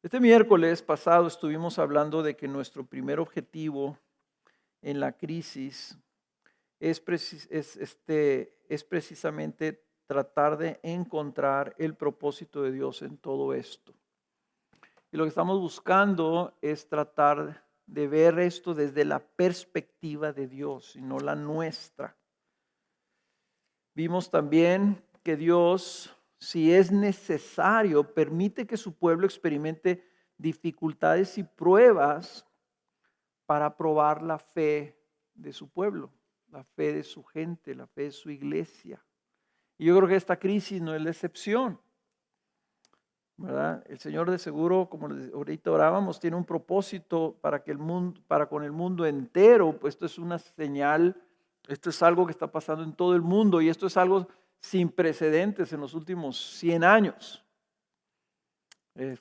Este miércoles pasado estuvimos hablando de que nuestro primer objetivo en la crisis es precisamente tratar de encontrar el propósito de Dios en todo esto. Y lo que estamos buscando es tratar de ver esto desde la perspectiva de Dios y no la nuestra. Vimos también que Dios, si es necesario, permite que su pueblo experimente dificultades y pruebas para probar la fe de su pueblo, la fe de su gente, la fe de su iglesia. Y yo creo que esta crisis no es la excepción, ¿verdad? El Señor de seguro, como ahorita orábamos, tiene un propósito para que el mundo, para con el mundo entero. Pues esto es una señal, esto es algo que está pasando en todo el mundo y esto es algo sin precedentes en los últimos 100 años.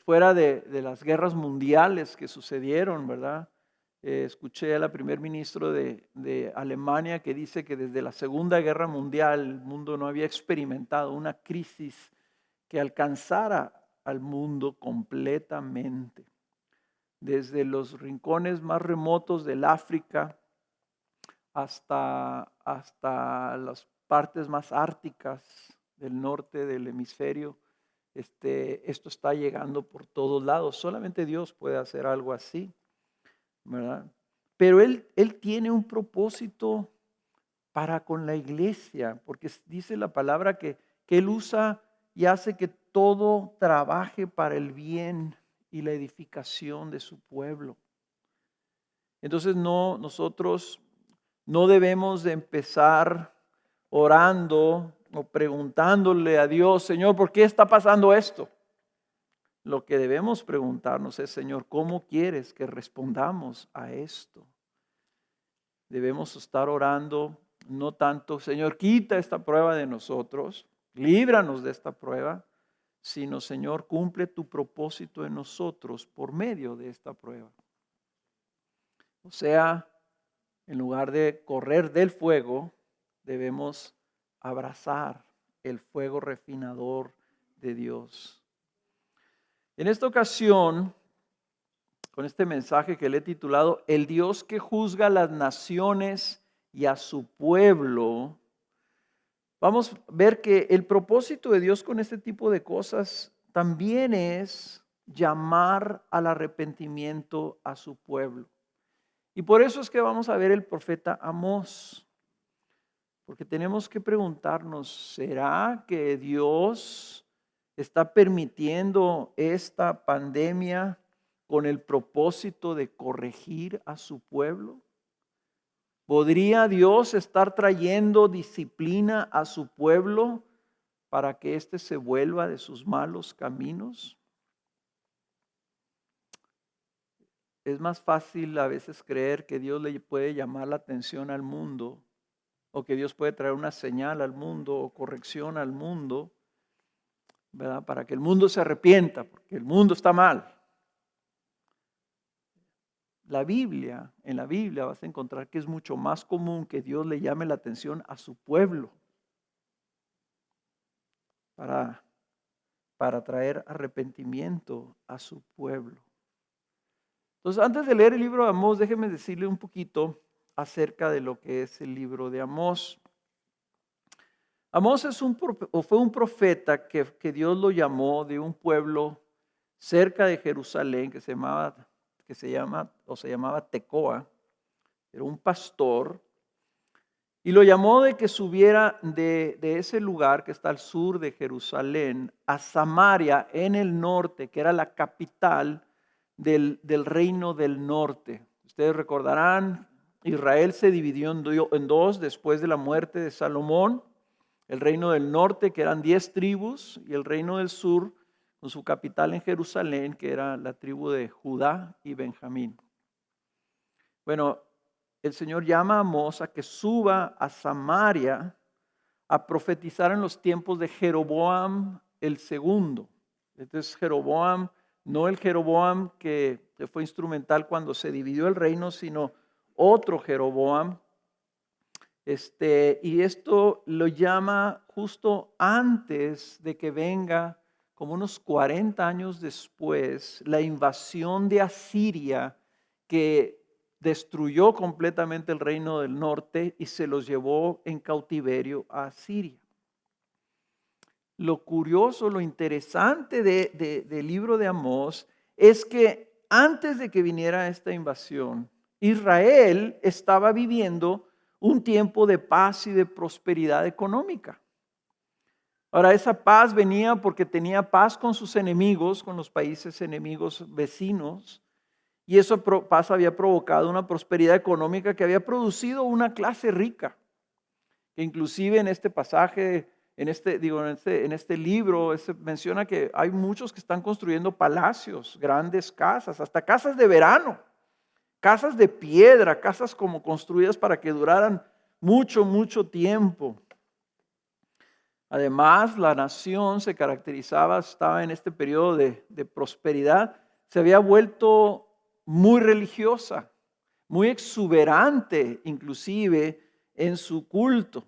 Fuera de las guerras mundiales que sucedieron, ¿verdad? Escuché a la primer ministro de Alemania que dice que desde la Segunda Guerra Mundial el mundo no había experimentado una crisis que alcanzara al mundo completamente. Desde los rincones más remotos del África hasta las partes más árticas del norte del hemisferio. Esto está llegando por todos lados. Solamente Dios puede hacer algo así, ¿verdad? Pero Él tiene un propósito para con la iglesia, porque dice la palabra que Él usa y hace que todo trabaje para el bien y la edificación de su pueblo. Entonces nosotros no debemos de empezar orando o preguntándole a Dios, Señor, ¿por qué está pasando esto? Lo que debemos preguntarnos es, Señor, ¿cómo quieres que respondamos a esto? Debemos estar orando, no tanto, Señor, quita esta prueba de nosotros, líbranos de esta prueba, sino, Señor, cumple tu propósito en nosotros por medio de esta prueba. O sea, en lugar de correr del fuego, debemos abrazar el fuego refinador de Dios. En esta ocasión, con este mensaje que le he titulado El Dios que juzga a las naciones y a su pueblo, vamos a ver que el propósito de Dios con este tipo de cosas también es llamar al arrepentimiento a su pueblo. Y por eso es que vamos a ver el profeta Amós, porque tenemos que preguntarnos, ¿será que Dios está permitiendo esta pandemia con el propósito de corregir a su pueblo? ¿Podría Dios estar trayendo disciplina a su pueblo para que éste se vuelva de sus malos caminos? Es más fácil a veces creer que Dios le puede llamar la atención al mundo o que Dios puede traer una señal al mundo o corrección al mundo, ¿verdad? Para que el mundo se arrepienta, porque el mundo está mal. En la Biblia vas a encontrar que es mucho más común que Dios le llame la atención a su pueblo para traer arrepentimiento a su pueblo. Entonces, antes de leer el libro de Amós, déjeme decirle un poquito acerca de lo que es el libro de Amós. Amós fue un profeta que Dios lo llamó de un pueblo cerca de Jerusalén que se llamaba Tecoa. Era un pastor y lo llamó de que subiera de ese lugar que está al sur de Jerusalén a Samaria en el norte, que era la capital del reino del norte. Ustedes recordarán, Israel se dividió en dos después de la muerte de Salomón. El reino del norte, que eran 10 tribus, y el reino del sur, con su capital en Jerusalén, que era la tribu de Judá y Benjamín. Bueno, el Señor llama a Amós a que suba a Samaria a profetizar en los tiempos de Jeroboam el segundo. Entonces Jeroboam, no el Jeroboam que fue instrumental cuando se dividió el reino, sino otro Jeroboam. Y esto lo llama justo antes de que venga como unos 40 años después, la invasión de Asiria que destruyó completamente el reino del norte y se los llevó en cautiverio a Asiria. Lo curioso, lo interesante del libro de Amós es que antes de que viniera esta invasión, Israel estaba viviendo un tiempo de paz y de prosperidad económica. Ahora, esa paz venía porque tenía paz con sus enemigos, con los países enemigos vecinos, y esa paz había provocado una prosperidad económica que había producido una clase rica, que inclusive en este pasaje, en este libro, menciona que hay muchos que están construyendo palacios, grandes casas, hasta casas de verano, casas de piedra, casas como construidas para que duraran mucho, mucho tiempo. Además, la nación se caracterizaba, estaba en este periodo de prosperidad, se había vuelto muy religiosa, muy exuberante inclusive en su culto,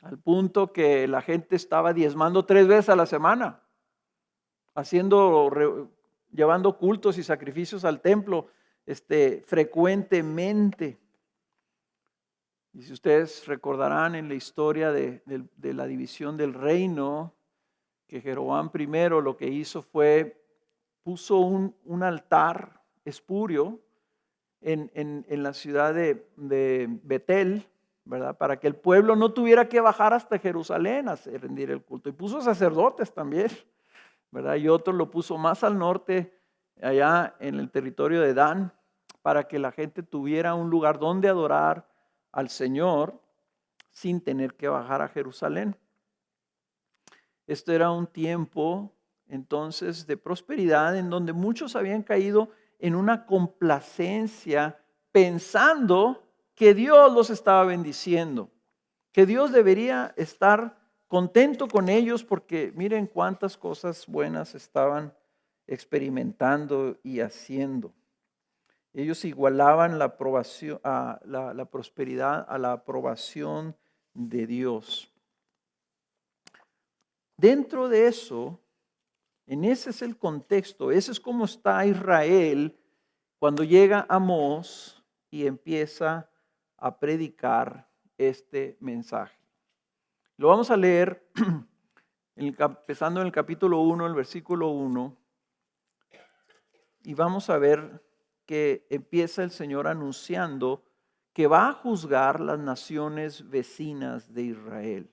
al punto que la gente estaba diezmando 3 veces a la semana, llevando cultos y sacrificios al templo frecuentemente. Y si ustedes recordarán en la historia de la división del reino, que Jeroboam primero lo que hizo fue, puso un altar espurio en la ciudad de Betel, ¿verdad? Para que el pueblo no tuviera que bajar hasta Jerusalén a rendir el culto. Y puso sacerdotes también, ¿verdad? Y otro lo puso más al norte, allá en el territorio de Dan, para que la gente tuviera un lugar donde adorar al Señor sin tener que bajar a Jerusalén. Esto era un tiempo entonces de prosperidad en donde muchos habían caído en una complacencia pensando que Dios los estaba bendiciendo, que Dios debería estar contento con ellos porque miren cuántas cosas buenas estaban experimentando y haciendo. Ellos igualaban la prosperidad a la aprobación de Dios. Dentro de eso, en ese es el contexto, ese es cómo está Israel cuando llega Amós y empieza a predicar este mensaje. Lo vamos a leer empezando en el capítulo 1, el versículo 1, y vamos a ver que empieza el Señor anunciando que va a juzgar las naciones vecinas de Israel.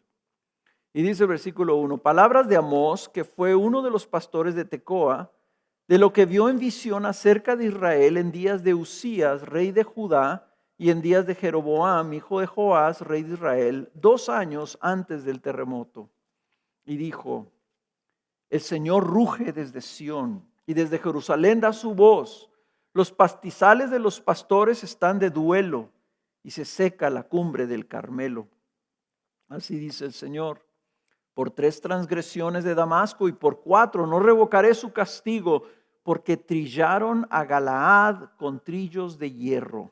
Y dice el versículo 1, palabras de Amós, que fue uno de los pastores de Tecoa, de lo que vio en visión acerca de Israel en días de Usías, rey de Judá, y en días de Jeroboam, hijo de Joás, rey de Israel, 2 años antes del terremoto. Y dijo, el Señor ruge desde Sión, y desde Jerusalén da su voz. Los pastizales de los pastores están de duelo, y se seca la cumbre del Carmelo. Así dice el Señor. Por 3 transgresiones de Damasco y por 4 no revocaré su castigo, porque trillaron a Galaad con trillos de hierro.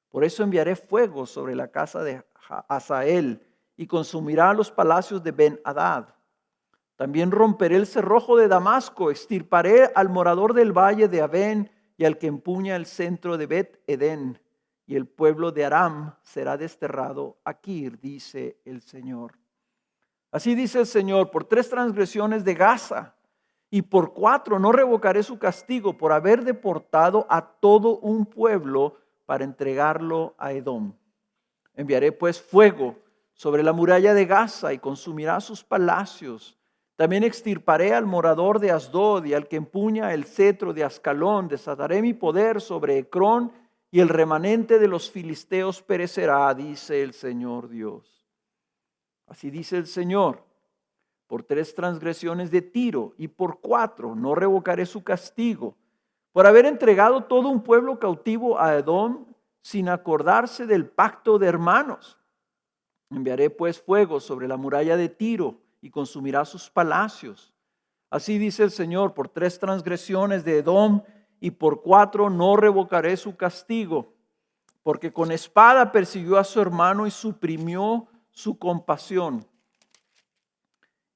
Por eso enviaré fuego sobre la casa de Hazael y consumirá los palacios de Ben-Hadad. También romperé el cerrojo de Damasco, extirparé al morador del valle de Abén y al que empuña el centro de Bet-Edén, y el pueblo de Aram será desterrado a Kir, dice el Señor. Así dice el Señor, por 3 transgresiones de Gaza y por 4 no revocaré su castigo por haber deportado a todo un pueblo para entregarlo a Edom. Enviaré pues fuego sobre la muralla de Gaza y consumirá sus palacios. También extirparé al morador de Asdod y al que empuña el cetro de Ascalón. Desataré mi poder sobre Ecrón y el remanente de los filisteos perecerá, dice el Señor Dios. Así dice el Señor, por 3 transgresiones de Tiro y por 4 no revocaré su castigo, por haber entregado todo un pueblo cautivo a Edom sin acordarse del pacto de hermanos. Enviaré pues fuego sobre la muralla de Tiro y consumirá sus palacios. Así dice el Señor, por 3 transgresiones de Edom y por 4 no revocaré su castigo, porque con espada persiguió a su hermano y suprimió su compasión.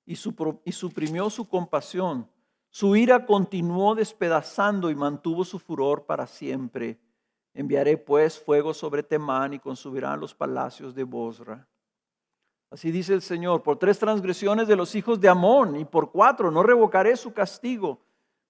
y suprimió su compasión. Su ira continuó despedazando y mantuvo su furor para siempre. Enviaré pues fuego sobre Temán y consumirán los palacios de Bosra. Así dice el Señor: por 3 transgresiones de los hijos de Amón y por 4 no revocaré su castigo,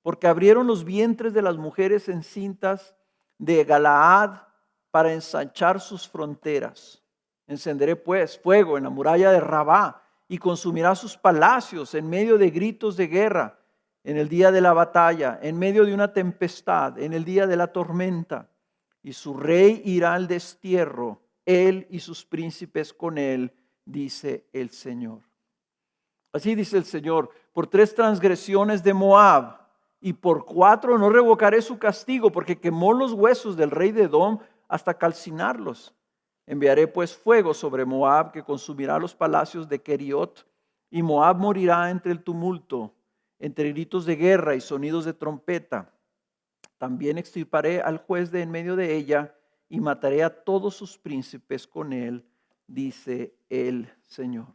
porque abrieron los vientres de las mujeres encintas de Galaad para ensanchar sus fronteras. Encenderé pues fuego en la muralla de Rabá y consumirá sus palacios en medio de gritos de guerra, en el día de la batalla, en medio de una tempestad, en el día de la tormenta. Y su rey irá al destierro, él y sus príncipes con él, dice el Señor. Así dice el Señor: por 3 transgresiones de Moab y por 4 no revocaré su castigo, porque quemó los huesos del rey de Edom hasta calcinarlos. Enviaré pues fuego sobre Moab que consumirá los palacios de Keriot, y Moab morirá entre el tumulto, entre gritos de guerra y sonidos de trompeta. También extirparé al juez de en medio de ella y mataré a todos sus príncipes con él, dice el Señor.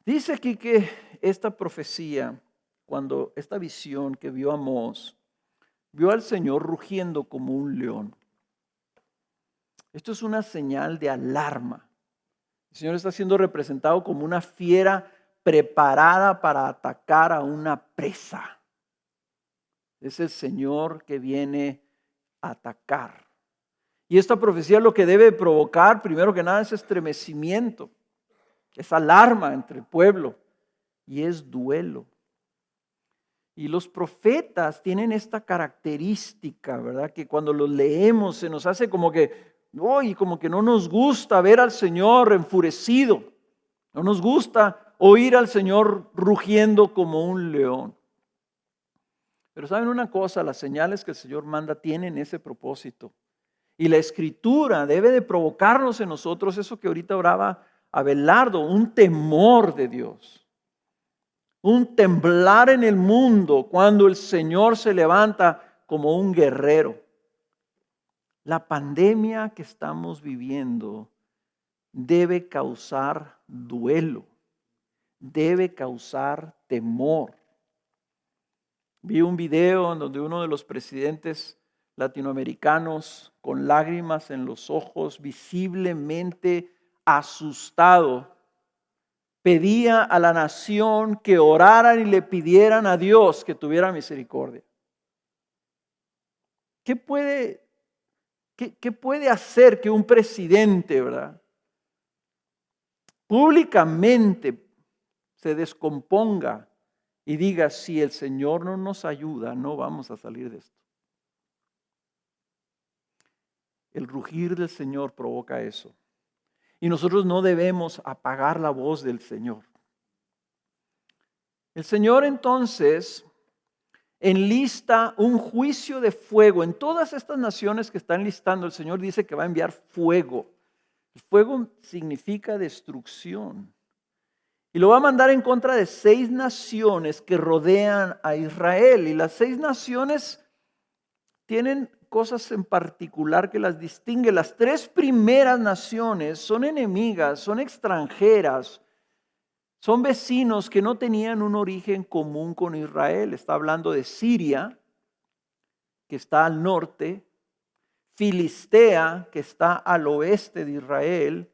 Dice aquí que esta profecía, cuando esta visión que vio Amós, vio al Señor rugiendo como un león. Esto es una señal de alarma. El Señor está siendo representado como una fiera preparada para atacar a una presa. Es el Señor que viene a atacar. Y esta profecía lo que debe provocar, primero que nada, es estremecimiento, es alarma entre el pueblo y es duelo. Y los profetas tienen esta característica, ¿verdad? Que cuando los leemos se nos hace como que no nos gusta ver al Señor enfurecido. No nos gusta oír al Señor rugiendo como un león. Pero ¿saben una cosa? Las señales que el Señor manda tienen ese propósito. Y la Escritura debe de provocarnos en nosotros eso que ahorita oraba Abelardo, un temor de Dios. Un temblar en el mundo cuando el Señor se levanta como un guerrero. La pandemia que estamos viviendo debe causar duelo, debe causar temor. Vi un video en donde uno de los presidentes latinoamericanos, con lágrimas en los ojos, visiblemente asustado, pedía a la nación que oraran y le pidieran a Dios que tuviera misericordia. ¿Qué puede hacer que un presidente, verdad, públicamente se descomponga y diga: si el Señor no nos ayuda, no vamos a salir de esto? El rugir del Señor provoca eso. Y nosotros no debemos apagar la voz del Señor. El Señor entonces enlista un juicio de fuego. En todas estas naciones que están listando, el Señor dice que va a enviar fuego. El fuego significa destrucción. Y lo va a mandar en contra de 6 naciones que rodean a Israel. Y las 6 naciones tienen cosas en particular que las distingue. Las 3 primeras naciones son enemigas, son extranjeras, son vecinos que no tenían un origen común con Israel. Está hablando de Siria, que está al norte, Filistea, que está al oeste de Israel,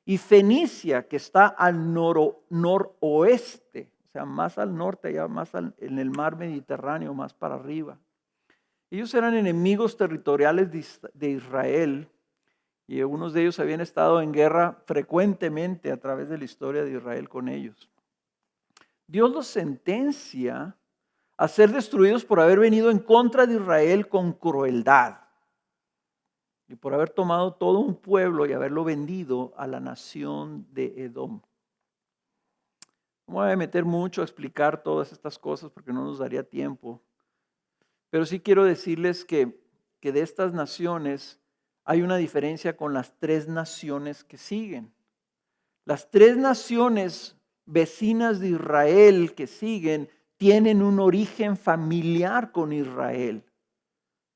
y Fenicia, que está al noroeste, o sea, más al norte, allá más en el mar Mediterráneo, más para arriba. Ellos eran enemigos territoriales de Israel, y algunos de ellos habían estado en guerra frecuentemente a través de la historia de Israel con ellos. Dios los sentencia a ser destruidos por haber venido en contra de Israel con crueldad y por haber tomado todo un pueblo y haberlo vendido a la nación de Edom. No me voy a meter mucho a explicar todas estas cosas porque no nos daría tiempo, pero sí quiero decirles que de estas naciones hay una diferencia con las 3 naciones que siguen. Las 3 naciones vecinas de Israel que siguen tienen un origen familiar con Israel.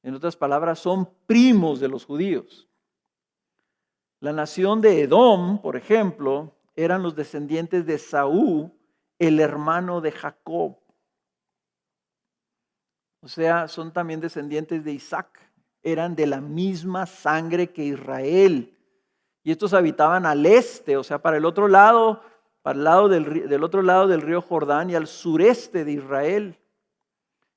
En otras palabras, son primos de los judíos. La nación de Edom, por ejemplo, eran los descendientes de Esaú, el hermano de Jacob. O sea, son también descendientes de Isaac. Eran de la misma sangre que Israel. Y estos habitaban al este, o sea, para el otro lado, para el lado del otro lado del río Jordán y al sureste de Israel.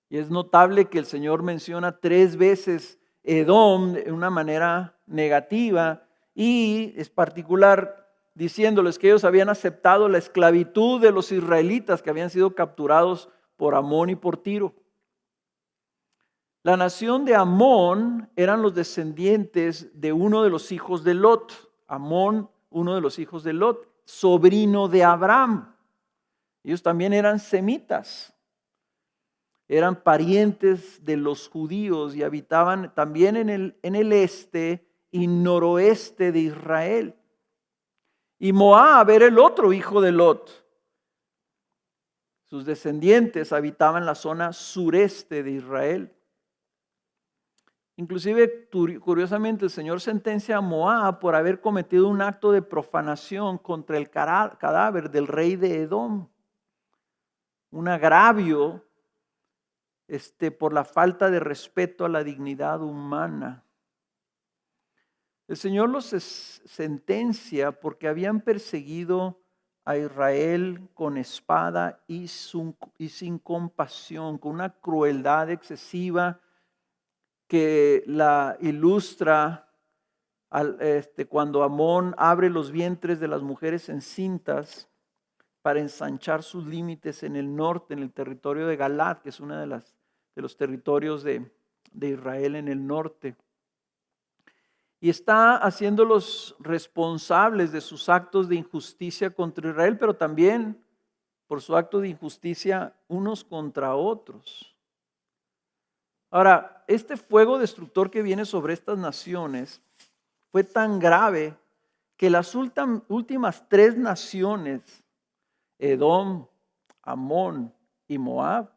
Y es notable que el Señor menciona 3 veces Edom de una manera negativa, y es particular diciéndoles que ellos habían aceptado la esclavitud de los israelitas que habían sido capturados por Amón y por Tiro. La nación de Amón eran los descendientes de uno de los hijos de Lot. Amón, uno de los hijos de Lot, sobrino de Abraham. Ellos también eran semitas. Eran parientes de los judíos y habitaban también en el este y noroeste de Israel. Y Moab era el otro hijo de Lot. Sus descendientes habitaban la zona sureste de Israel. Inclusive, curiosamente, el Señor sentencia a Moab por haber cometido un acto de profanación contra el cadáver del rey de Edom. Un agravio por la falta de respeto a la dignidad humana. El Señor los sentencia porque habían perseguido a Israel con espada y sin compasión, con una crueldad excesiva que la ilustra cuando Amón abre los vientres de las mujeres encintas para ensanchar sus límites en el norte, en el territorio de Galaad, que es uno de los territorios de Israel en el norte. Y está haciéndolos responsables de sus actos de injusticia contra Israel, pero también por su acto de injusticia unos contra otros. Ahora, este fuego destructor que viene sobre estas naciones fue tan grave que las últimas 3 naciones, Edom, Amón y Moab,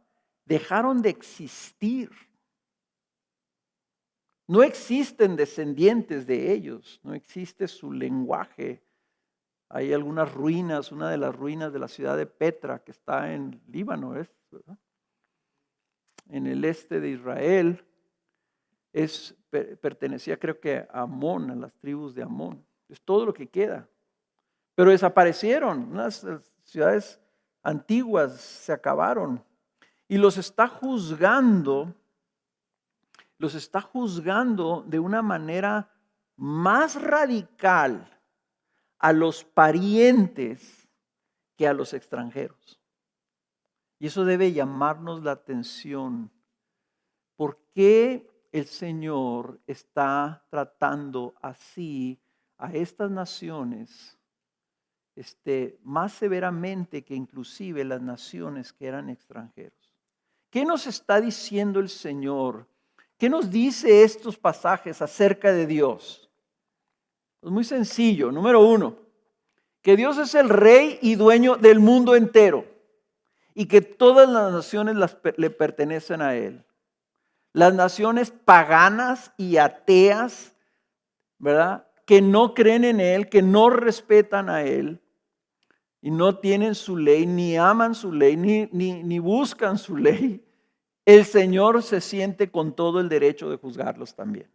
dejaron de existir. No existen descendientes de ellos, no existe su lenguaje. Hay algunas ruinas, una de las ruinas de la ciudad de Petra, que está en Líbano, ¿verdad? En el este de Israel, pertenecía creo que a Amón, a las tribus de Amón. Es todo lo que queda. Pero desaparecieron, unas ciudades antiguas se acabaron. Y los está juzgando de una manera más radical a los parientes que a los extranjeros. Y eso debe llamarnos la atención. ¿Por qué el Señor está tratando así a estas naciones más severamente que inclusive las naciones que eran extranjeros? ¿Qué nos está diciendo el Señor? ¿Qué nos dice estos pasajes acerca de Dios? Es muy sencillo. Número 1, que Dios es el rey y dueño del mundo entero y que todas las naciones le pertenecen a Él. Las naciones paganas y ateas, ¿verdad?, que no creen en Él, que no respetan a Él y no tienen su ley, ni aman su ley, ni buscan su ley, el Señor se siente con todo el derecho de juzgarlos también.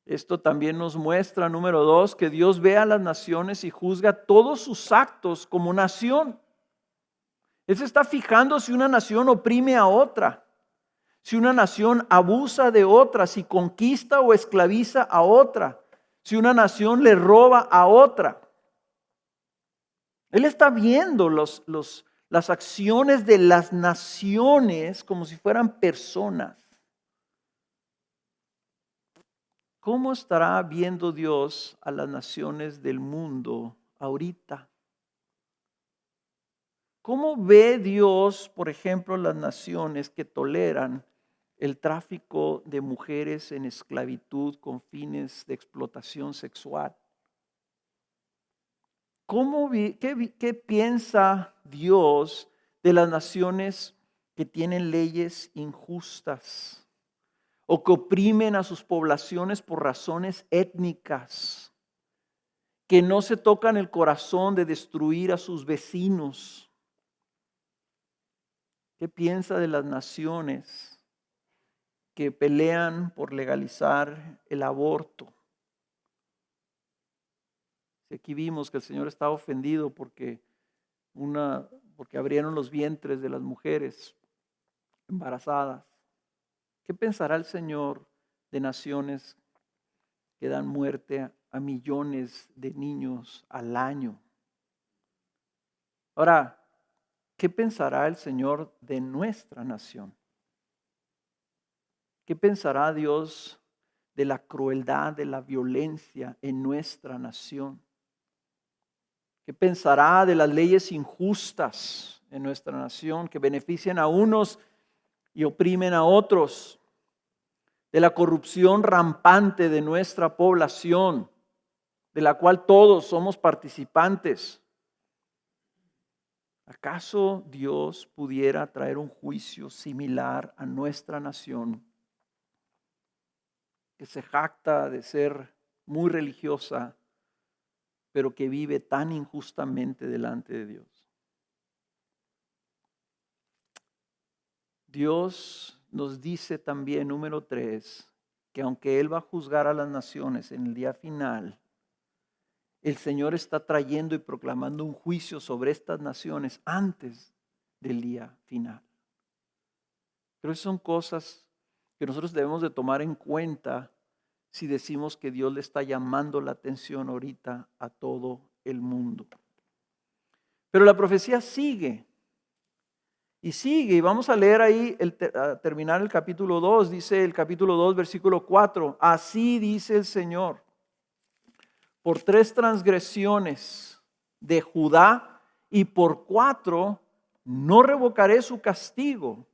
Esto también nos muestra, número 2, que Dios ve a las naciones y juzga todos sus actos como nación. Él se está fijando si una nación oprime a otra, si una nación abusa de otra, si conquista o esclaviza a otra, si una nación le roba a otra. Él está viendo las acciones de las naciones como si fueran personas. ¿Cómo estará viendo Dios a las naciones del mundo ahorita? ¿Cómo ve Dios, por ejemplo, las naciones que toleran el tráfico de mujeres en esclavitud con fines de explotación sexual? ¿Qué piensa Dios de las naciones que tienen leyes injustas o que oprimen a sus poblaciones por razones étnicas, que no se tocan el corazón de destruir a sus vecinos. ¿Qué piensa de las naciones que pelean por legalizar el aborto? Aquí vimos que el Señor estaba ofendido porque abrieron los vientres de las mujeres embarazadas. ¿Qué pensará el Señor de naciones que dan muerte a millones de niños al año? Ahora, ¿qué pensará el Señor de nuestra nación? ¿Qué pensará Dios de la crueldad, de la violencia en nuestra nación? ¿Qué pensará de las leyes injustas en nuestra nación que benefician a unos y oprimen a otros? De la corrupción rampante de nuestra población, de la cual todos somos participantes. ¿Acaso Dios pudiera traer un juicio similar a nuestra nación, que se jacta de ser muy religiosa, pero que vive tan injustamente delante de Dios? Dios nos dice también, número 3, que aunque Él va a juzgar a las naciones en el día final, el Señor está trayendo y proclamando un juicio sobre estas naciones antes del día final. Pero esas son cosas que nosotros debemos de tomar en cuenta si decimos que Dios le está llamando la atención ahorita a todo el mundo. Pero la profecía sigue. Y sigue, y vamos a leer ahí, a terminar el capítulo 2, dice el capítulo 2, versículo 4, así dice el Señor, por 3 transgresiones de Judá y por 4 no revocaré su castigo,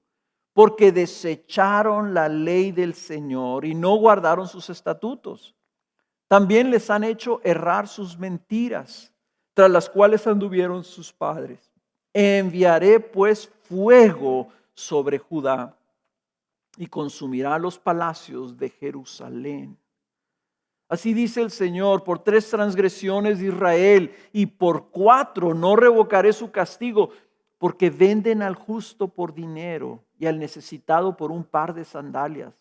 porque desecharon la ley del Señor y no guardaron sus estatutos. También les han hecho errar sus mentiras, tras las cuales anduvieron sus padres. Enviaré pues fuego sobre Judá y consumirá los palacios de Jerusalén. Así dice el Señor, por 3 transgresiones de Israel y por 4 no revocaré su castigo, porque venden al justo por dinero y al necesitado por un par de sandalias.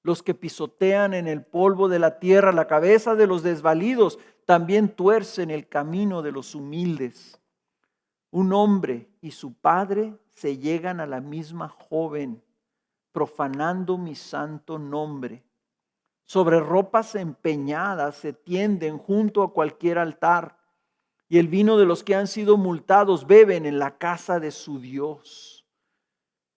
Los que pisotean en el polvo de la tierra la cabeza de los desvalidos, también tuercen el camino de los humildes. Un hombre y su padre se llegan a la misma joven, profanando mi santo nombre. Sobre ropas empeñadas se tienden junto a cualquier altar, y el vino de los que han sido multados beben en la casa de su Dios.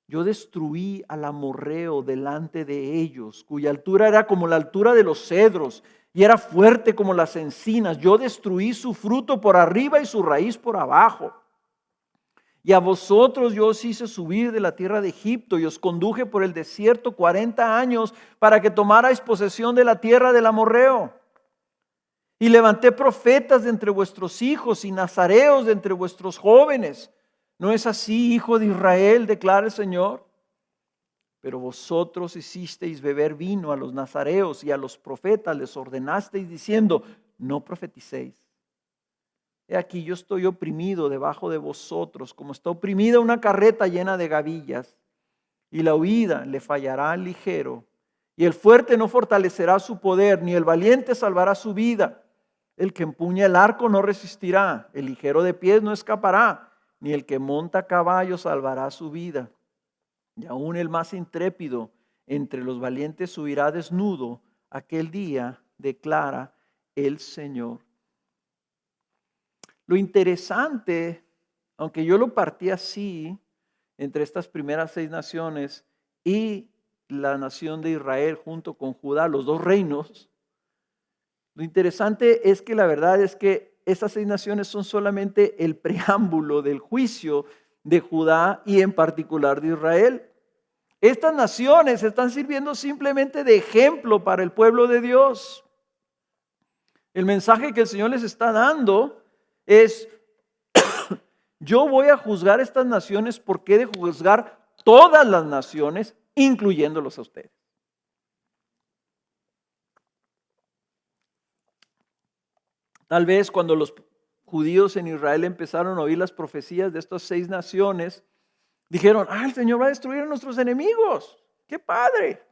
Yo destruí al amorreo delante de ellos, cuya altura era como la altura de los cedros, y era fuerte como las encinas. Yo destruí su fruto por arriba y su raíz por abajo. Y a vosotros yo os hice subir de la tierra de Egipto y os conduje por el desierto 40 años para que tomarais posesión de la tierra del amorreo. Y levanté profetas de entre vuestros hijos y nazareos de entre vuestros jóvenes. ¿No es así, hijo de Israel?, declara el Señor. Pero vosotros hicisteis beber vino a los nazareos y a los profetas les ordenasteis diciendo, no profeticéis. He aquí yo estoy oprimido debajo de vosotros, como está oprimida una carreta llena de gavillas, y la huida le fallará al ligero, y el fuerte no fortalecerá su poder, ni el valiente salvará su vida. El que empuña el arco no resistirá, el ligero de pies no escapará, ni el que monta a caballo salvará su vida. Y aún el más intrépido entre los valientes huirá desnudo aquel día, declara el Señor. Lo interesante, aunque yo lo partí así, entre estas primeras 6 naciones y la nación de Israel junto con Judá, los 2 reinos, lo interesante es que la verdad es que estas 6 naciones son solamente el preámbulo del juicio de Judá y en particular de Israel. Estas naciones están sirviendo simplemente de ejemplo para el pueblo de Dios. El mensaje que el Señor les está dando es, yo voy a juzgar estas naciones porque he de juzgar todas las naciones, incluyéndolos a ustedes. Tal vez cuando los judíos en Israel empezaron a oír las profecías de estas 6 naciones, dijeron, el Señor va a destruir a nuestros enemigos. ¡Qué padre!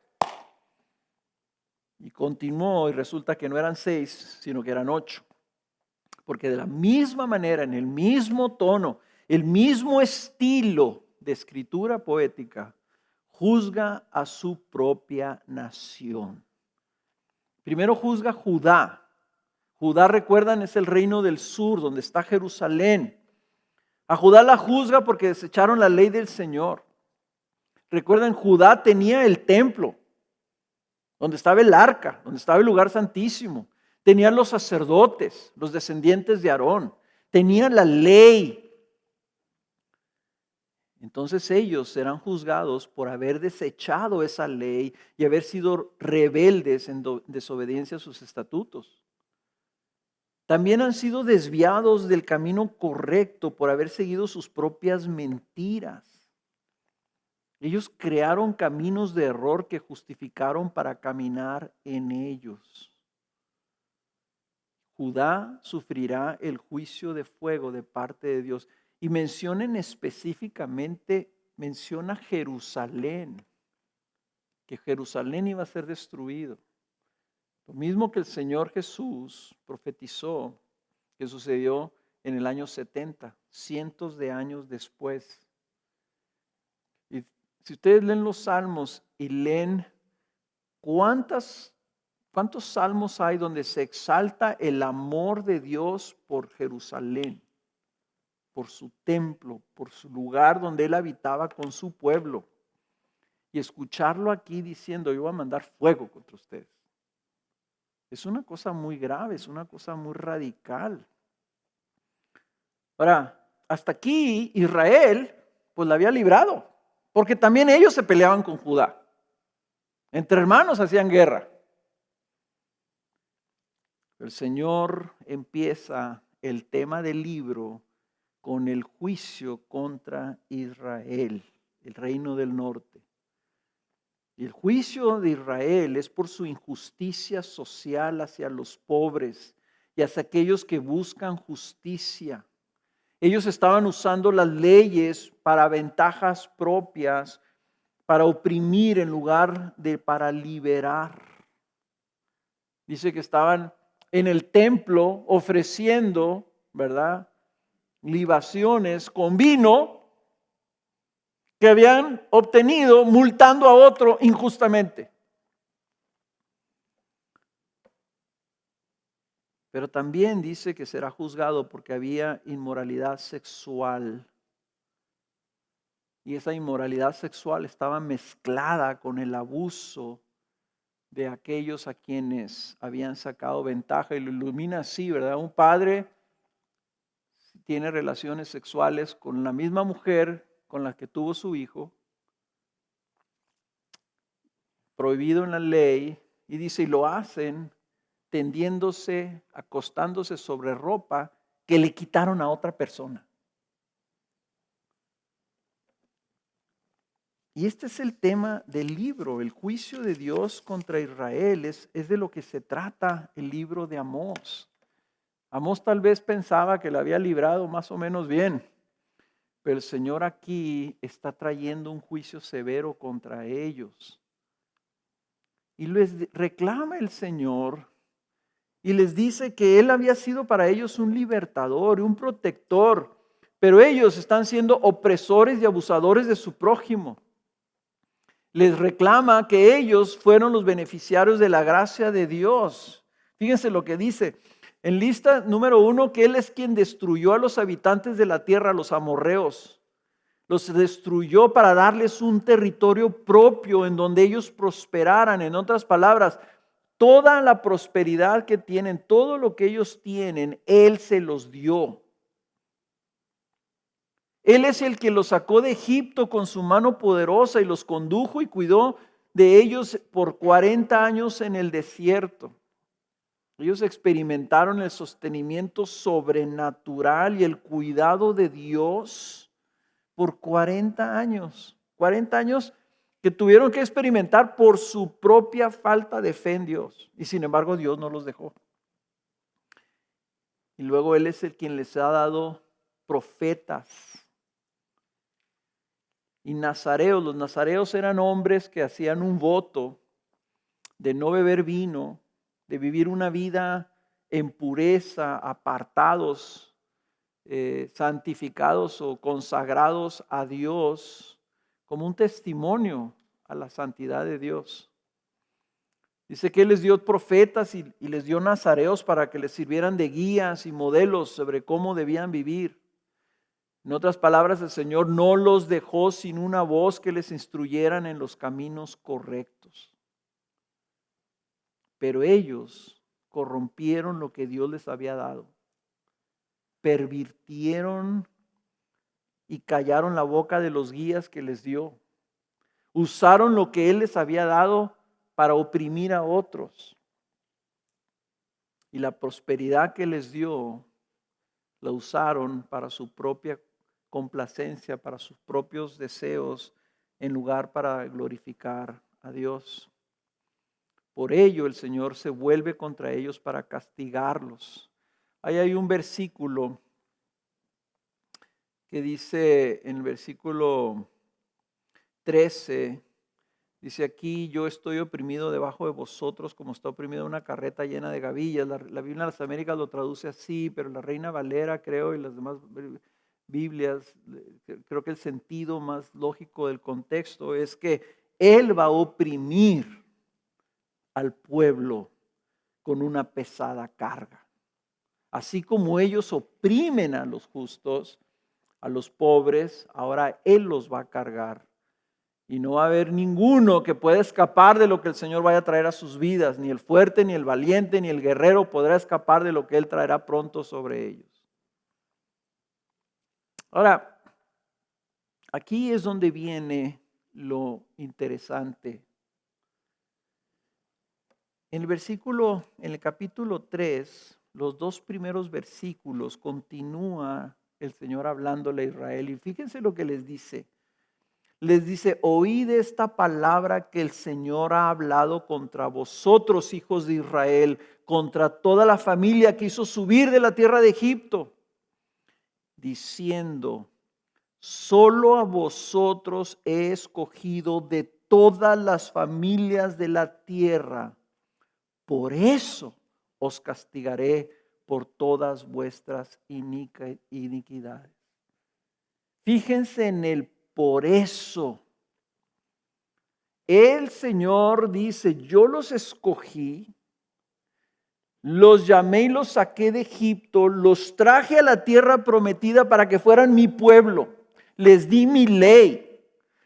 Y continuó y resulta que no eran 6, sino que eran 8. Porque de la misma manera, en el mismo tono, el mismo estilo de escritura poética, juzga a su propia nación. Primero juzga a Judá. Judá, recuerdan, es el reino del sur, donde está Jerusalén. A Judá la juzga porque desecharon la ley del Señor. Recuerden, Judá tenía el templo, donde estaba el arca, donde estaba el lugar santísimo. Tenían los sacerdotes, los descendientes de Aarón. Tenían la ley. Entonces ellos serán juzgados por haber desechado esa ley y haber sido rebeldes en desobediencia a sus estatutos. También han sido desviados del camino correcto por haber seguido sus propias mentiras. Ellos crearon caminos de error que justificaron para caminar en ellos. Judá sufrirá el juicio de fuego de parte de Dios. Y menciona Jerusalén, que Jerusalén iba a ser destruido. Lo mismo que el Señor Jesús profetizó que sucedió en el año 70, cientos de años después. Y si ustedes leen los salmos y leen cuántos salmos hay donde se exalta el amor de Dios por Jerusalén, por su templo, por su lugar donde Él habitaba con su pueblo. Y escucharlo aquí diciendo, yo voy a mandar fuego contra ustedes. Es una cosa muy grave, es una cosa muy radical. Ahora, hasta aquí Israel pues la había librado, porque también ellos se peleaban con Judá. Entre hermanos hacían guerra. El Señor empieza el tema del libro con el juicio contra Israel, el reino del norte. Y el juicio de Israel es por su injusticia social hacia los pobres y hacia aquellos que buscan justicia. Ellos estaban usando las leyes para ventajas propias, para oprimir en lugar de para liberar. Dice que estaban en el templo ofreciendo, ¿verdad?, libaciones con vino que habían obtenido multando a otro injustamente. Pero también dice que será juzgado porque había inmoralidad sexual. Y esa inmoralidad sexual estaba mezclada con el abuso de aquellos a quienes habían sacado ventaja. Y lo ilumina así, ¿verdad? Un padre tiene relaciones sexuales con la misma mujer con la que tuvo su hijo, prohibido en la ley, y dice, y lo hacen tendiéndose, acostándose sobre ropa que le quitaron a otra persona. Y este es el tema del libro, el juicio de Dios contra Israel, es de lo que se trata el libro de Amós. Amós tal vez pensaba que la había librado más o menos bien, pero el Señor aquí está trayendo un juicio severo contra ellos. Y les reclama el Señor y les dice que Él había sido para ellos un libertador, un protector, pero ellos están siendo opresores y abusadores de su prójimo. Les reclama que ellos fueron los beneficiarios de la gracia de Dios. Fíjense lo que dice. En lista número 1, que Él es quien destruyó a los habitantes de la tierra, los amorreos. Los destruyó para darles un territorio propio en donde ellos prosperaran. En otras palabras, toda la prosperidad que tienen, todo lo que ellos tienen, Él se los dio. Él es el que los sacó de Egipto con su mano poderosa y los condujo y cuidó de ellos por 40 años en el desierto. Ellos experimentaron el sostenimiento sobrenatural y el cuidado de Dios por 40 años. 40 años que tuvieron que experimentar por su propia falta de fe en Dios. Y sin embargo Dios no los dejó. Y luego Él es el quien les ha dado profetas y nazareos. Los nazareos eran hombres que hacían un voto de no beber vino, de vivir una vida en pureza, apartados, santificados o consagrados a Dios como un testimonio a la santidad de Dios. Dice que Él les dio profetas y les dio nazareos para que les sirvieran de guías y modelos sobre cómo debían vivir. En otras palabras, el Señor no los dejó sin una voz que les instruyeran en los caminos correctos. Pero ellos corrompieron lo que Dios les había dado. Pervirtieron y callaron la boca de los guías que les dio. Usaron lo que Él les había dado para oprimir a otros. Y la prosperidad que les dio, la usaron para su propia complacencia, para sus propios deseos, en lugar para glorificar a Dios. Por ello el Señor se vuelve contra ellos para castigarlos. Ahí hay un versículo que dice en el versículo 13, dice aquí: yo estoy oprimido debajo de vosotros como está oprimida una carreta llena de gavillas. La Biblia de las Américas lo traduce así, pero la Reina Valera, creo, y las demás Biblias, creo que el sentido más lógico del contexto es que Él va a oprimir al pueblo con una pesada carga. Así como ellos oprimen a los justos, a los pobres, ahora Él los va a cargar. Y no va a haber ninguno que pueda escapar de lo que el Señor vaya a traer a sus vidas. Ni el fuerte, ni el valiente, ni el guerrero podrá escapar de lo que Él traerá pronto sobre ellos. Ahora, aquí es donde viene lo interesante. En el capítulo 3, los dos primeros versículos, continúa el Señor hablándole a Israel. Y fíjense lo que les dice. Les dice: oíd esta palabra que el Señor ha hablado contra vosotros, hijos de Israel, contra toda la familia que hizo subir de la tierra de Egipto, diciendo: solo a vosotros he escogido de todas las familias de la tierra. Por eso os castigaré por todas vuestras iniquidades. Fíjense en el por eso. El Señor dice: yo los escogí, los llamé y los saqué de Egipto, los traje a la tierra prometida para que fueran mi pueblo. Les di mi ley,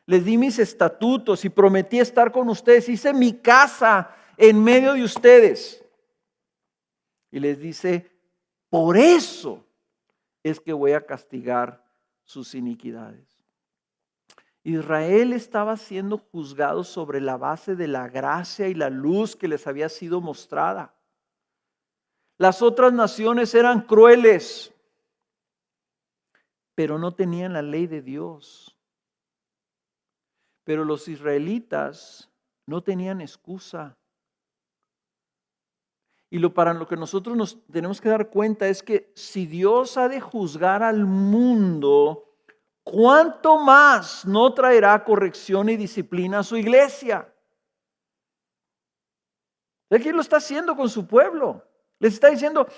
les di mis estatutos y prometí estar con ustedes. Hice mi casa en medio de ustedes. Y les dice: por eso es que voy a castigar sus iniquidades. Israel estaba siendo juzgado sobre la base de la gracia y la luz que les había sido mostrada. Las otras naciones eran crueles, pero no tenían la ley de Dios. Pero los israelitas no tenían excusa. Y para lo que nosotros nos tenemos que dar cuenta es que si Dios ha de juzgar al mundo, ¿cuánto más no traerá corrección y disciplina a su iglesia? ¿Quién lo está haciendo con su pueblo? Les está diciendo: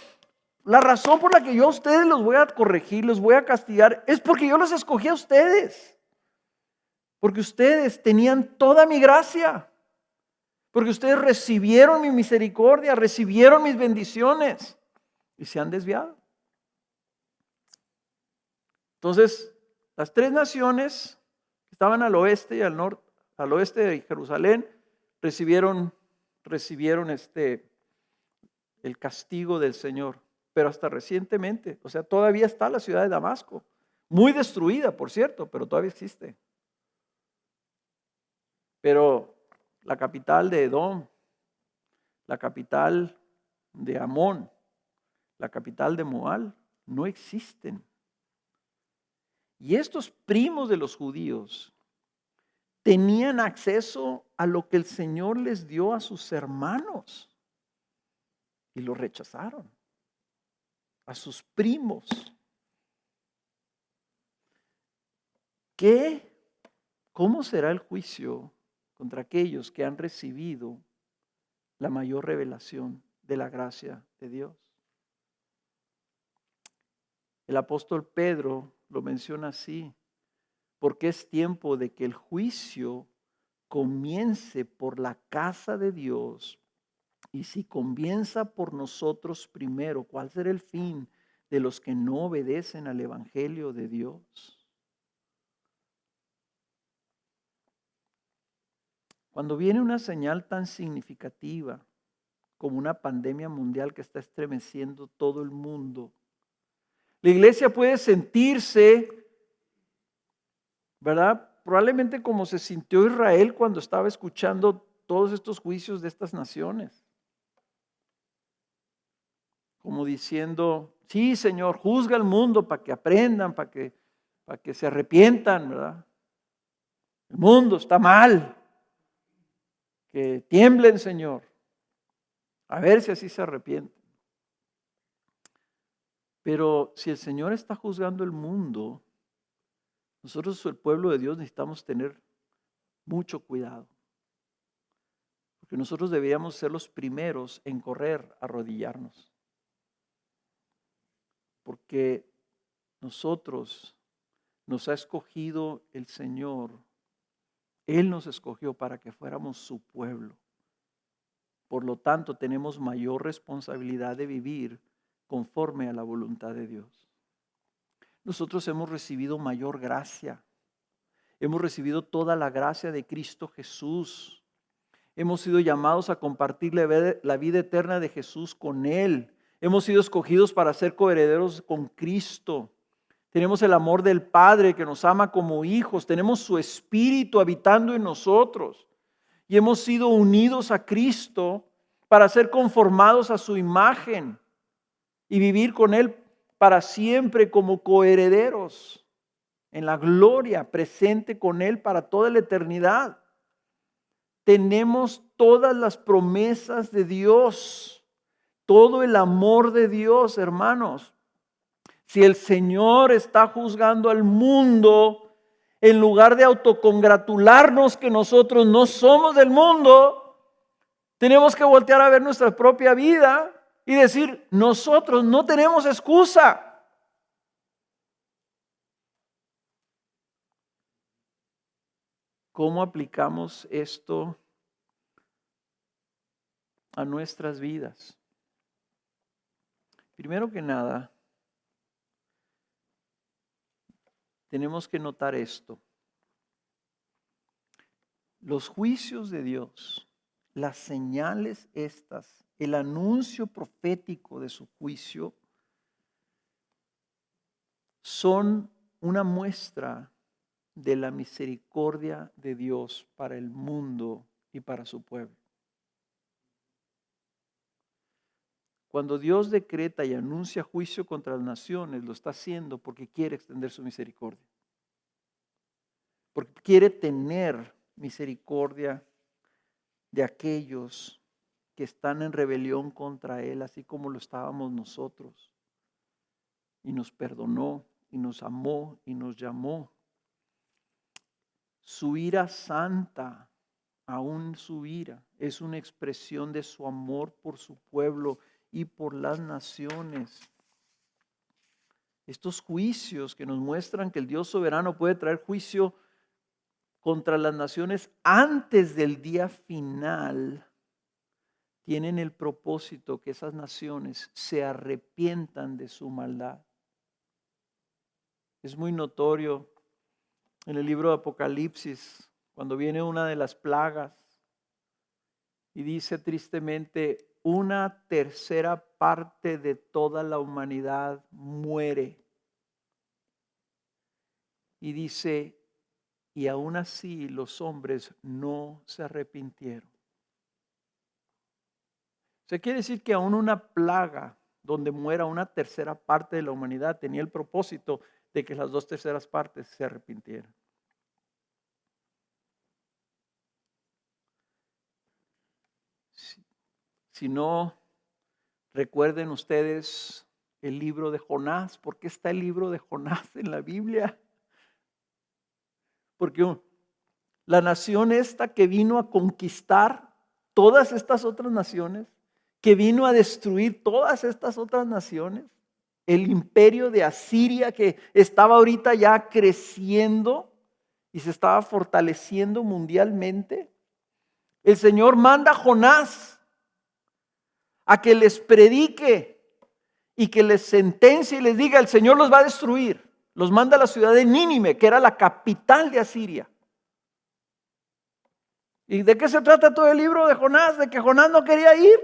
la razón por la que yo a ustedes los voy a corregir, los voy a castigar, es porque yo los escogí a ustedes. Porque ustedes tenían toda mi gracia. Porque ustedes recibieron mi misericordia, recibieron mis bendiciones y se han desviado. Entonces, las tres naciones que estaban al oeste y al norte, al oeste de Jerusalén, recibieron el castigo del Señor. Pero hasta recientemente, o sea, todavía está la ciudad de Damasco, muy destruida, por cierto, pero todavía existe. Pero la capital de Edom, la capital de Amón, la capital de Moab, no existen. Y estos primos de los judíos tenían acceso a lo que el Señor les dio a sus hermanos y lo rechazaron. a sus primos. ¿Qué? ¿Cómo será el juicio contra aquellos que han recibido la mayor revelación de la gracia de Dios? El apóstol Pedro lo menciona así, porque es tiempo de que el juicio comience por la casa de Dios. Y si comienza por nosotros primero, ¿cuál será el fin de los que no obedecen al evangelio de Dios? Cuando viene una señal tan significativa como una pandemia mundial que está estremeciendo todo el mundo, la iglesia puede sentirse, ¿verdad? Probablemente como se sintió Israel cuando estaba escuchando todos estos juicios de estas naciones. Como diciendo, sí, Señor, juzga al mundo para que aprendan, para que se arrepientan, ¿verdad? El mundo está mal. Que tiemblen, Señor. A ver si así se arrepienten. Pero si el Señor está juzgando el mundo, nosotros, el pueblo de Dios, necesitamos tener mucho cuidado. Porque nosotros deberíamos ser los primeros en correr, a arrodillarnos. Porque nosotros nos ha escogido el Señor. Él nos escogió para que fuéramos su pueblo. Por lo tanto, tenemos mayor responsabilidad de vivir conforme a la voluntad de Dios. Nosotros hemos recibido mayor gracia. Hemos recibido toda la gracia de Cristo Jesús. Hemos sido llamados a compartir la vida eterna de Jesús con Él. Hemos sido escogidos para ser coherederos con Cristo. Tenemos el amor del Padre que nos ama como hijos. Tenemos su Espíritu habitando en nosotros. Y hemos sido unidos a Cristo para ser conformados a su imagen y vivir con Él para siempre como coherederos en la gloria, presente con Él para toda la eternidad. Tenemos todas las promesas de Dios, todo el amor de Dios, hermanos. Si el Señor está juzgando al mundo, en lugar de autocongratularnos que nosotros no somos del mundo, tenemos que voltear a ver nuestra propia vida y decir, nosotros no tenemos excusa. ¿Cómo aplicamos esto a nuestras vidas? Primero que nada, tenemos que notar esto. Los juicios de Dios, las señales estas, el anuncio profético de su juicio, son una muestra de la misericordia de Dios para el mundo y para su pueblo. Cuando Dios decreta y anuncia juicio contra las naciones, lo está haciendo porque quiere extender su misericordia. Porque quiere tener misericordia de aquellos que están en rebelión contra Él, así como lo estábamos nosotros. Y nos perdonó, y nos amó, y nos llamó. Su ira santa, aún su ira, es una expresión de su amor por su pueblo y por las naciones. Estos juicios que nos muestran que el Dios soberano puede traer juicio contra las naciones antes del día final, tienen el propósito que esas naciones se arrepientan de su maldad. Es muy notorio en el libro de Apocalipsis, cuando viene una de las plagas y dice tristemente, una tercera parte de toda la humanidad muere. Y dice, y aún así los hombres no se arrepintieron. O sea, quiere decir que aún una plaga donde muera una tercera parte de la humanidad tenía el propósito de que las dos terceras partes se arrepintieran. Si no, recuerden ustedes el libro de Jonás. ¿Por qué está el libro de Jonás en la Biblia? Porque la nación esta que vino a conquistar todas estas otras naciones, que vino a destruir todas estas otras naciones, el imperio de Asiria que estaba ahorita ya creciendo y se estaba fortaleciendo mundialmente, el Señor manda a Jonás a que les predique y que les sentencie y les diga: el Señor los va a destruir. Los manda a la ciudad de Nínive, que era la capital de Asiria. ¿Y de qué se trata todo el libro de Jonás? De que Jonás no quería ir,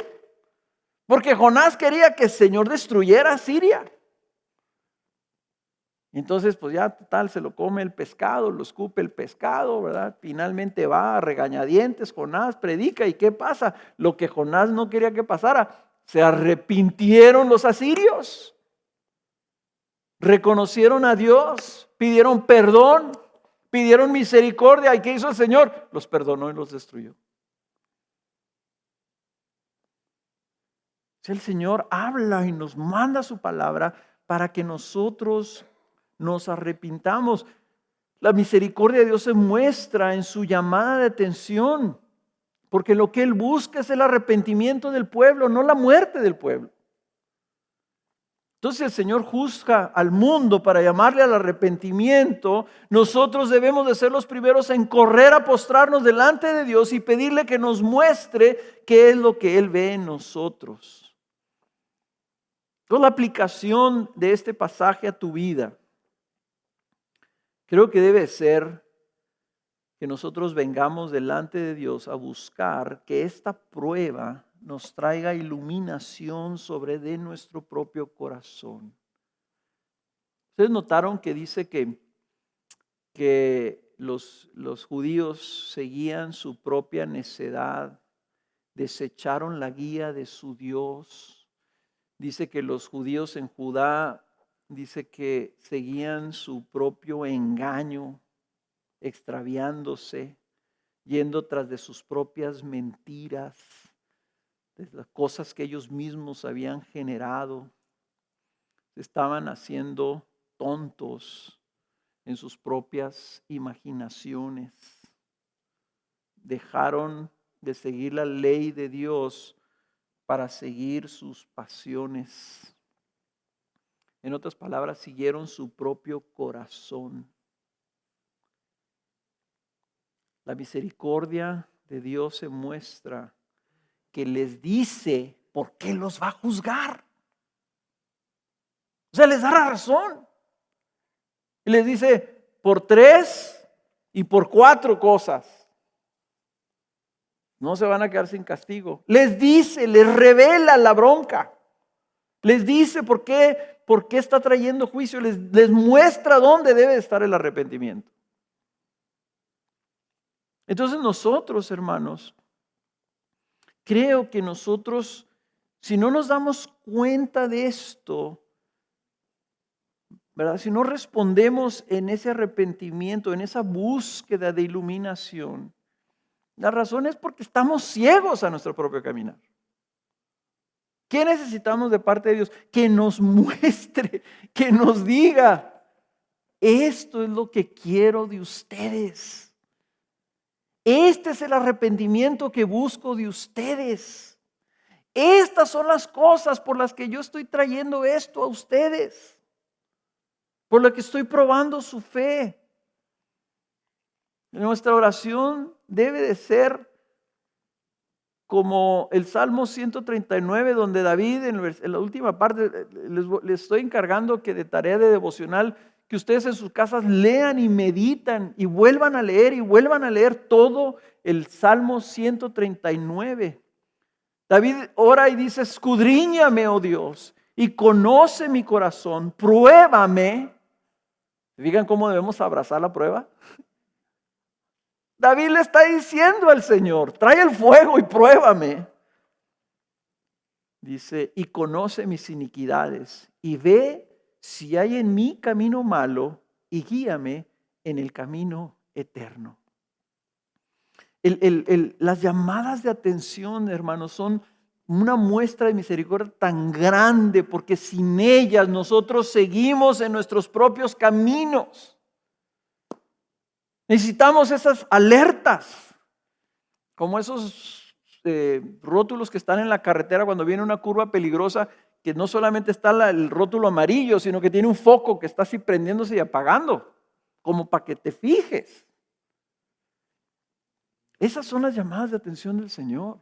porque Jonás quería que el Señor destruyera a Siria. Entonces, pues ya total, se lo come el pescado, lo escupe el pescado, ¿verdad? Finalmente va a regañadientes, Jonás predica, ¿y qué pasa? Lo que Jonás no quería que pasara, se arrepintieron los asirios, reconocieron a Dios, pidieron perdón, pidieron misericordia. ¿Y qué hizo el Señor? Los perdonó y los destruyó. El Señor habla y nos manda su palabra para que nosotros nos arrepintamos. La misericordia de Dios se muestra en su llamada de atención, porque lo que Él busca es el arrepentimiento del pueblo, no la muerte del pueblo. Entonces el Señor juzga al mundo para llamarle al arrepentimiento. Nosotros debemos de ser los primeros en correr a postrarnos delante de Dios y pedirle que nos muestre qué es lo que Él ve en nosotros. Toda la aplicación de este pasaje a tu vida, creo que debe ser que nosotros vengamos delante de Dios a buscar que esta prueba nos traiga iluminación sobre de nuestro propio corazón. Ustedes notaron que dice que los judíos seguían su propia necedad, desecharon la guía de su Dios. Dice que los judíos en Judá, dice que seguían su propio engaño, extraviándose, yendo tras de sus propias mentiras, de las cosas que ellos mismos habían generado. Estaban haciendo tontos en sus propias imaginaciones. Dejaron de seguir la ley de Dios para seguir sus pasiones. En otras palabras, siguieron su propio corazón. La misericordia de Dios se muestra que les dice por qué los va a juzgar. O sea, les da la razón. Y les dice por 3 y por 4 cosas. No se van a quedar sin castigo. Les dice, les revela la bronca. Les dice por qué está trayendo juicio. Les muestra dónde debe estar el arrepentimiento. Entonces nosotros, hermanos, creo que nosotros, si no nos damos cuenta de esto, ¿verdad? Si no respondemos en ese arrepentimiento, en esa búsqueda de iluminación, la razón es porque estamos ciegos a nuestro propio caminar. ¿Qué necesitamos de parte de Dios? Que nos muestre, que nos diga: esto es lo que quiero de ustedes. Este es el arrepentimiento que busco de ustedes. Estas son las cosas por las que yo estoy trayendo esto a ustedes, por lo que estoy probando su fe. Nuestra oración debe de ser como el Salmo 139, donde David, en la última parte, les estoy encargando que de tarea de devocional, que ustedes en sus casas lean y meditan y vuelvan a leer todo el Salmo 139. David ora y dice: escudriñame, oh Dios, y conoce mi corazón, pruébame. ¿Fijan cómo debemos abrazar la prueba? David le está diciendo al Señor: trae el fuego y pruébame. Dice: y conoce mis iniquidades y ve si hay en mí camino malo y guíame en el camino eterno. Las llamadas de atención, hermanos, son una muestra de misericordia tan grande, porque sin ellas nosotros seguimos en nuestros propios caminos. Necesitamos esas alertas, como esos rótulos que están en la carretera cuando viene una curva peligrosa, que no solamente está el rótulo amarillo, sino que tiene un foco que está así prendiéndose y apagando, como para que te fijes. Esas son las llamadas de atención del Señor.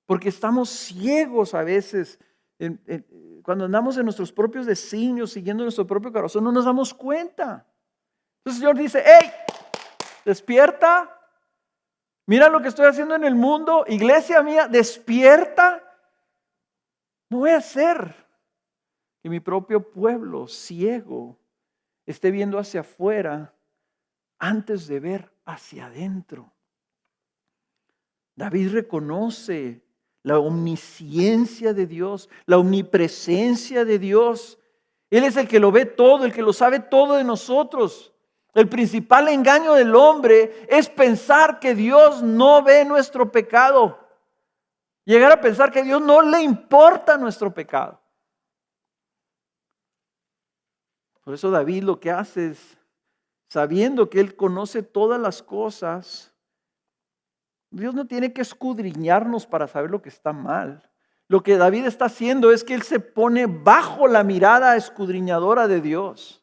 Porque estamos ciegos a veces. Cuando andamos en nuestros propios designios, siguiendo nuestro propio corazón, no nos damos cuenta. Entonces el Señor dice: hey, despierta. Mira lo que estoy haciendo en el mundo. Iglesia mía, despierta. No voy a hacer que mi propio pueblo ciego esté viendo hacia afuera antes de ver hacia adentro. David reconoce la omnisciencia de Dios, la omnipresencia de Dios. Él es el que lo ve todo, el que lo sabe todo de nosotros. El principal engaño del hombre es pensar que Dios no ve nuestro pecado. Llegar a pensar que a Dios no le importa nuestro pecado. Por eso David lo que hace es, sabiendo que Él conoce todas las cosas, Dios no tiene que escudriñarnos para saber lo que está mal. Lo que David está haciendo es que él se pone bajo la mirada escudriñadora de Dios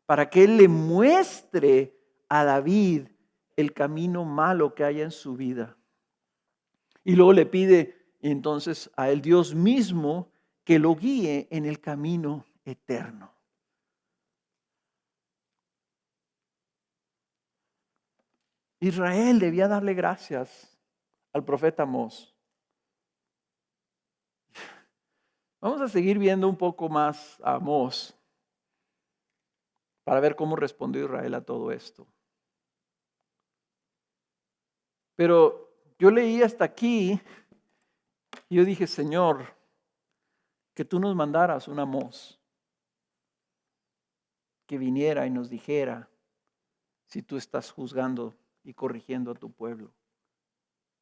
para que Él le muestre a David el camino malo que haya en su vida. Y luego le pide entonces a el Dios mismo que lo guíe en el camino eterno. Israel debía darle gracias al profeta Amós. Vamos a seguir viendo un poco más a Amós para ver cómo respondió Israel a todo esto. Pero yo leí hasta aquí y yo dije: Señor, que tú nos mandaras un Amós que viniera y nos dijera si tú estás juzgando y corrigiendo a tu pueblo.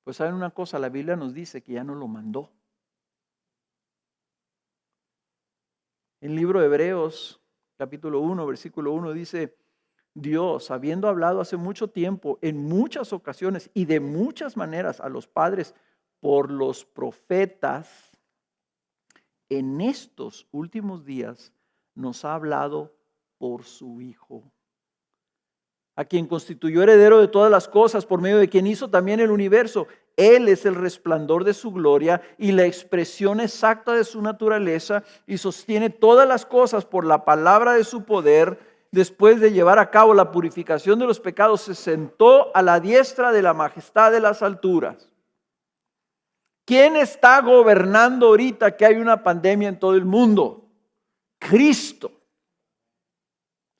Pues saben una cosa, la Biblia nos dice que ya no lo mandó. En el libro de Hebreos, capítulo 1, versículo 1 dice: Dios, habiendo hablado hace mucho tiempo, en muchas ocasiones y de muchas maneras a los padres por los profetas, en estos últimos días nos ha hablado por su Hijo, a quien constituyó heredero de todas las cosas, por medio de quien hizo también el universo. Él es el resplandor de su gloria y la expresión exacta de su naturaleza, y sostiene todas las cosas por la palabra de su poder. Después de llevar a cabo la purificación de los pecados, se sentó a la diestra de la majestad de las alturas. ¿Quién está gobernando ahorita que hay una pandemia en todo el mundo? Cristo,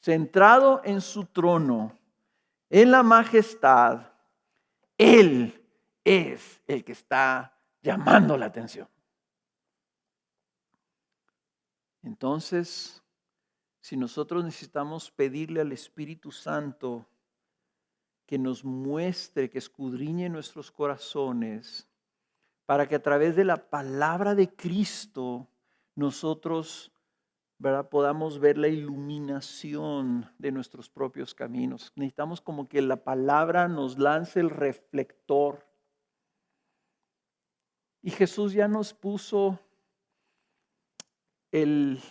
centrado en su trono, en la majestad. Él es el que está llamando la atención. Entonces, si nosotros necesitamos pedirle al Espíritu Santo que nos muestre, que escudriñe nuestros corazones, para que a través de la palabra de Cristo nosotros, ¿verdad?, podamos ver la iluminación de nuestros propios caminos. Necesitamos como que la palabra nos lance el reflector. Y Jesús ya nos puso el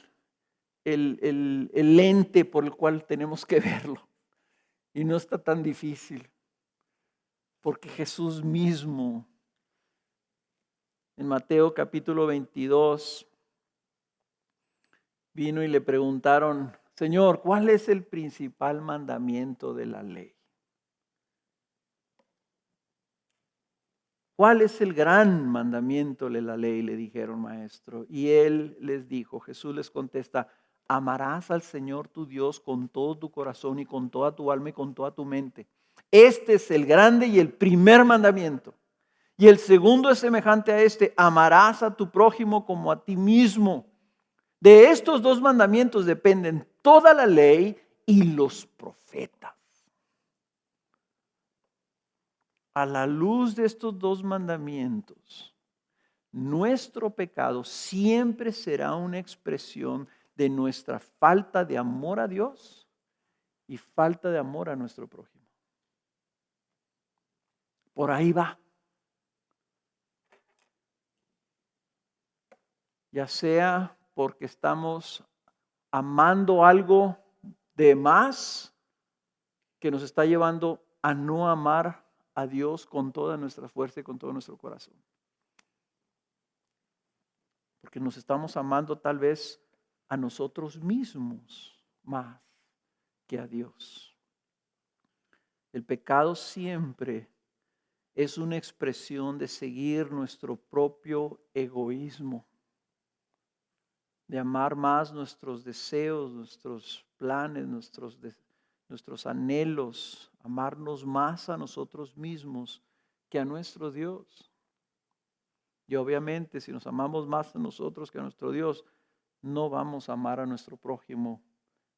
lente por el cual tenemos que verlo. Y no está tan difícil, porque Jesús mismo, en Mateo capítulo 22, vino y le preguntaron: Señor, ¿cuál es el principal mandamiento de la ley? ¿Cuál es el gran mandamiento de la ley?, le dijeron, maestro. Y él les dijo, Jesús les contesta: amarás al Señor tu Dios con todo tu corazón y con toda tu alma y con toda tu mente. Este es el grande y el primer mandamiento. Y el segundo es semejante a este: amarás a tu prójimo como a ti mismo. De estos dos mandamientos dependen toda la ley y los profetas. A la luz de estos dos mandamientos, nuestro pecado siempre será una expresión de nuestra falta de amor a Dios y falta de amor a nuestro prójimo. Por ahí va. Ya sea porque estamos amando algo de más que nos está llevando a no amar a Dios con toda nuestra fuerza y con todo nuestro corazón. Porque nos estamos amando tal vez a nosotros mismos más que a Dios. El pecado siempre es una expresión de seguir nuestro propio egoísmo, de amar más nuestros deseos, nuestros planes, nuestros anhelos, amarnos más a nosotros mismos que a nuestro Dios. Y obviamente si nos amamos más a nosotros que a nuestro Dios, no vamos a amar a nuestro prójimo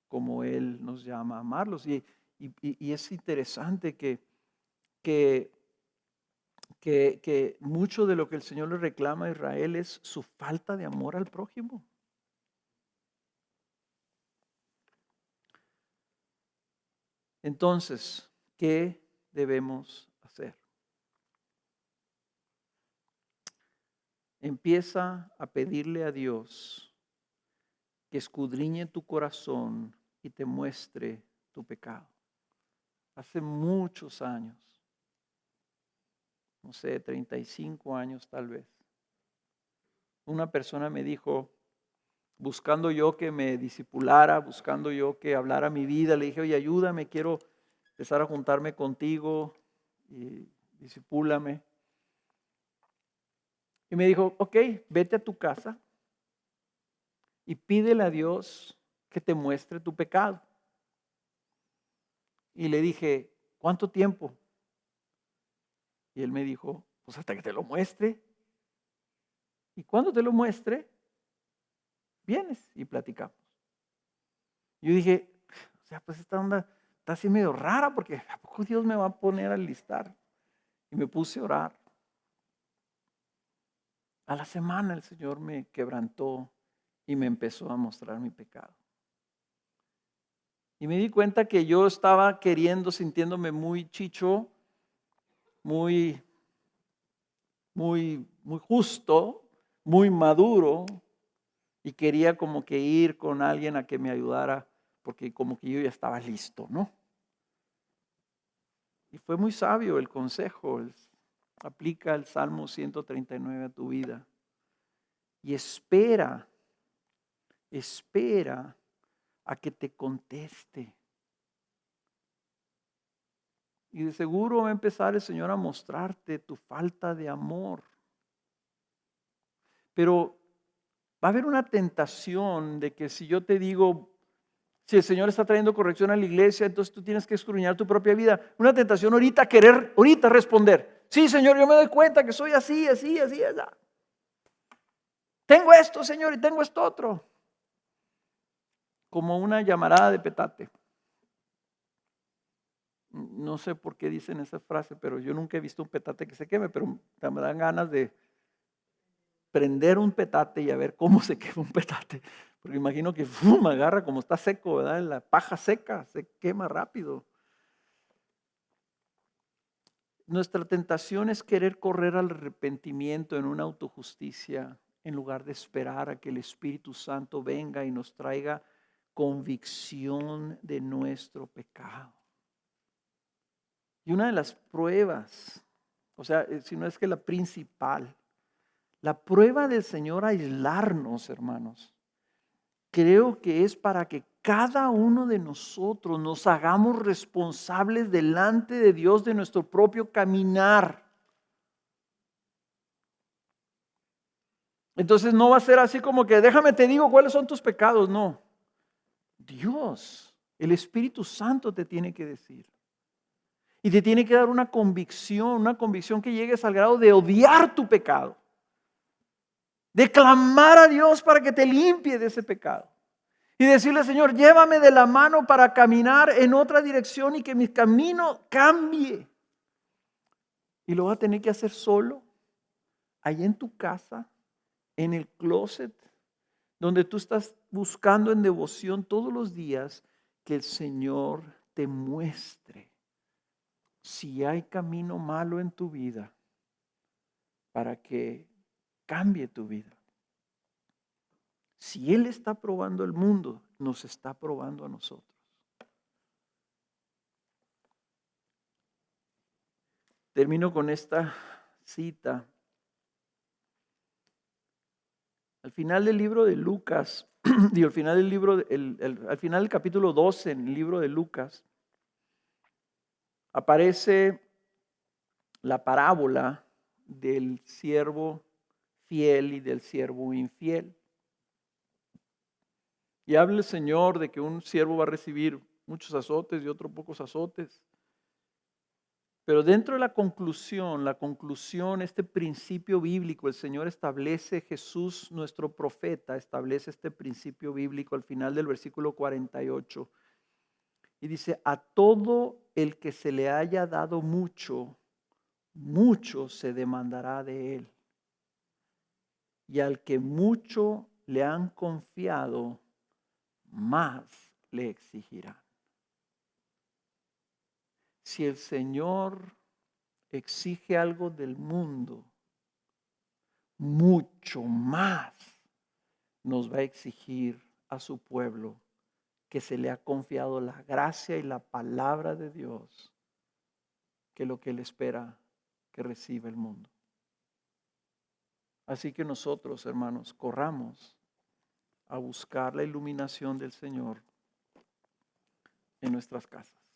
como Él nos llama a amarlos. Y es interesante que mucho de lo que el Señor le reclama a Israel es su falta de amor al prójimo. Entonces, ¿qué debemos hacer? Empieza a pedirle a Dios que escudriñe tu corazón y te muestre tu pecado. Hace muchos años, no sé, 35 años tal vez, una persona me dijo, buscando yo que me discipulara, buscando yo que hablara mi vida, le dije, oye, ayúdame, quiero empezar a juntarme contigo y discipúlame. Y me dijo, ok, vete a tu casa y pídele a Dios que te muestre tu pecado. Y le dije, ¿cuánto tiempo? Y él me dijo, pues hasta que te lo muestre. Y cuando te lo muestre, vienes y platicamos. Yo dije, o sea, pues esta onda está así medio rara porque ¿a poco Dios me va a poner a listar? Y me puse a orar. A la semana el Señor me quebrantó y me empezó a mostrar mi pecado. Y me di cuenta que yo estaba sintiéndome muy chicho, muy justo, muy maduro, y quería como que ir con alguien a que me ayudara, porque como que yo ya estaba listo, ¿no? Y fue muy sabio el consejo. Aplica el Salmo 139 a tu vida. Y espera a que te conteste. Y de seguro va a empezar el Señor a mostrarte tu falta de amor. Pero va a haber una tentación de que si yo te digo, si el Señor está trayendo corrección a la iglesia, entonces tú tienes que escudriñar tu propia vida. Una tentación ahorita responder. Sí, Señor, yo me doy cuenta que soy así. Tengo esto, Señor, y tengo esto otro. Como una llamarada de petate. No sé por qué dicen esa frase, pero yo nunca he visto un petate que se queme, pero me dan ganas de prender un petate y a ver cómo se quema un petate. Porque imagino que me agarra como está seco, ¿verdad? La paja seca se quema rápido. Nuestra tentación es querer correr al arrepentimiento en una autojusticia en lugar de esperar a que el Espíritu Santo venga y nos traiga convicción de nuestro pecado. Y una de las pruebas, o sea, si no es que la principal, la prueba del Señor a aislarnos, hermanos, creo que es para que cada uno de nosotros nos hagamos responsables delante de Dios de nuestro propio caminar. Entonces no va a ser así como que déjame te digo cuáles son tus pecados, no. Dios, el Espíritu Santo te tiene que decir. Y te tiene que dar una convicción que llegues al grado de odiar tu pecado. De clamar a Dios para que te limpie de ese pecado. Y decirle, Señor, llévame de la mano para caminar en otra dirección y que mi camino cambie. Y lo va a tener que hacer solo, ahí en tu casa, en el closet, donde tú estás buscando en devoción todos los días que el Señor te muestre si hay camino malo en tu vida para que cambie tu vida. Si Él está probando el mundo, nos está probando a nosotros. Termino con esta cita. Al final del libro de Lucas, al final del libro, al final del capítulo 12 en el libro de Lucas, aparece la parábola del siervo fiel y del siervo infiel. Y habla el Señor de que un siervo va a recibir muchos azotes y otro pocos azotes. Pero dentro de la conclusión, este principio bíblico, el Señor establece, Jesús, nuestro profeta, establece este principio bíblico al final del versículo 48. Y dice, a todo el que se le haya dado mucho, mucho se demandará de él. Y al que mucho le han confiado, más le exigirán. Si el Señor exige algo del mundo, mucho más nos va a exigir a su pueblo que se le ha confiado la gracia y la palabra de Dios, que lo que Él espera que reciba el mundo. Así que nosotros, hermanos, corramos a buscar la iluminación del Señor en nuestras casas.